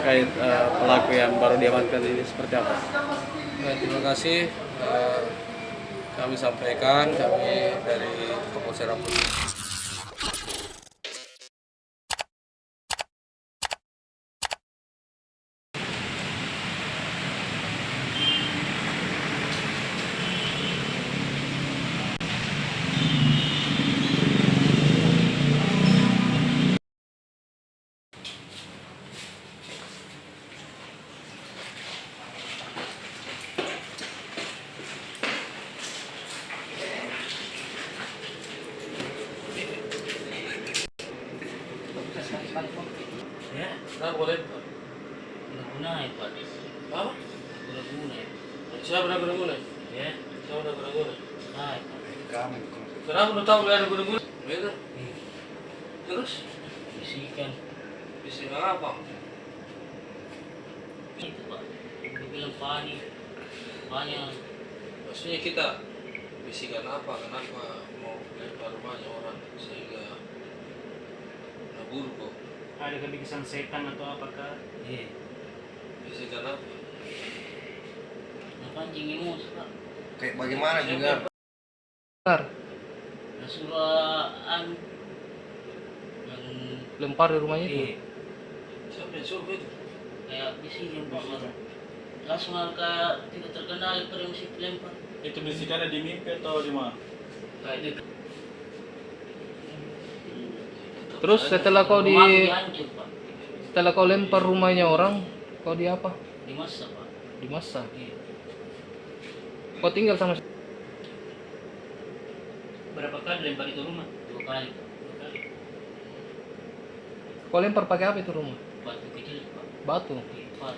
terkait pelaku yang baru diamankan ini seperti apa? Terima kasih. Kami sampaikan kami dari Kapolsek Rampung. Ya, Nah, boleh. guna ya Pak. Apa? Guna ya. Siapa nak guna-guna? Ya, Siapa nak guna-guna? nah Pak. Kenapa lu tahu ada guna-guna? Itu. Terus? Bisikan Bisikan apa? itu Pak. Dia bilang panik. Maksudnya kita bisikan apa? Kenapa mau lempar rumahnya orang sehingga nabur kok? Ada kebiasaan setan atau apakah? Iya. Bisikan apa? Nah pancing emosi Pak. Kayak bagaimana juga? Nah surah yang Lempar di rumahnya itu? iya, Siapa yang suruh itu? kayak bisikan Pak. Langsung ke tidak terkendali pada musik lempar. Itu bisikannya di mimpi atau di mana? Kayak dia Terus setelah kau rumah dihancur Pak. setelah kau lempar rumahnya orang, kau di apa? Dimasak Pak. Dimasak. Iya. Kau tinggal sama Berapa kali lempar itu rumah? 2 kali Pak. 2 kali. kau lempar pakai apa itu rumah? Batu kecil Pak. Batu. Iya, Pak.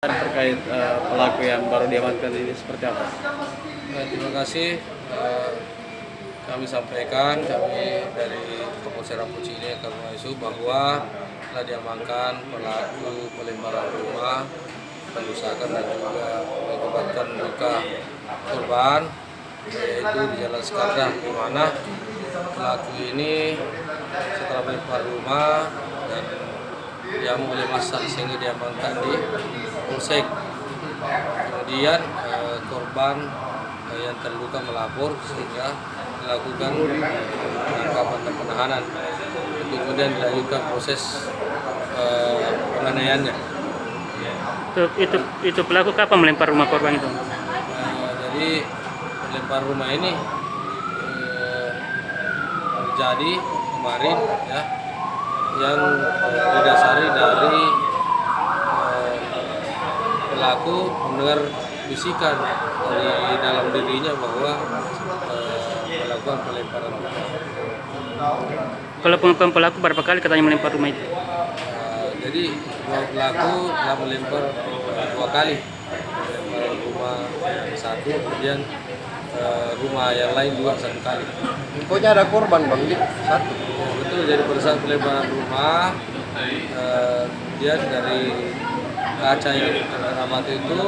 Terkait pelaku yang baru diamankan ini seperti apa? Terima kasih. Kami sampaikan kami dari Kapolsek Rampung ini ke rumah isu bahwa telah diamankan pelaku pelemparan rumah, perusakan dan juga mengakibatkan luka korban, yaitu di Jalan Skadra, di mana pelaku ini setelah melempar rumah dan diamu oleh massa sehingga diamankan di Polsek. Kemudian korban yang terluka melapor sehingga dilakukan penangkapan dan penahanan untuk kemudian dilanjutkan proses penganiayaannya. Itu pelaku kapan melempar rumah korban itu? Jadi melempar rumah ini terjadi kemarin ya, yang didasari dari pelaku mendengar bisikan dari dalam dirinya bahwa melakukan pelemparan rumah. Kalau pengakuan pelaku berapa kali katanya melempar rumah itu? Jadi pelaku telah melempar 2 kali, melemparan rumah satu, kemudian rumah yang lain juga 1 kali. Infonya ada korban bang, satu. Ya, betul, jadi pada saat pelemparan rumah, kemudian dari kaca yang terdapat itu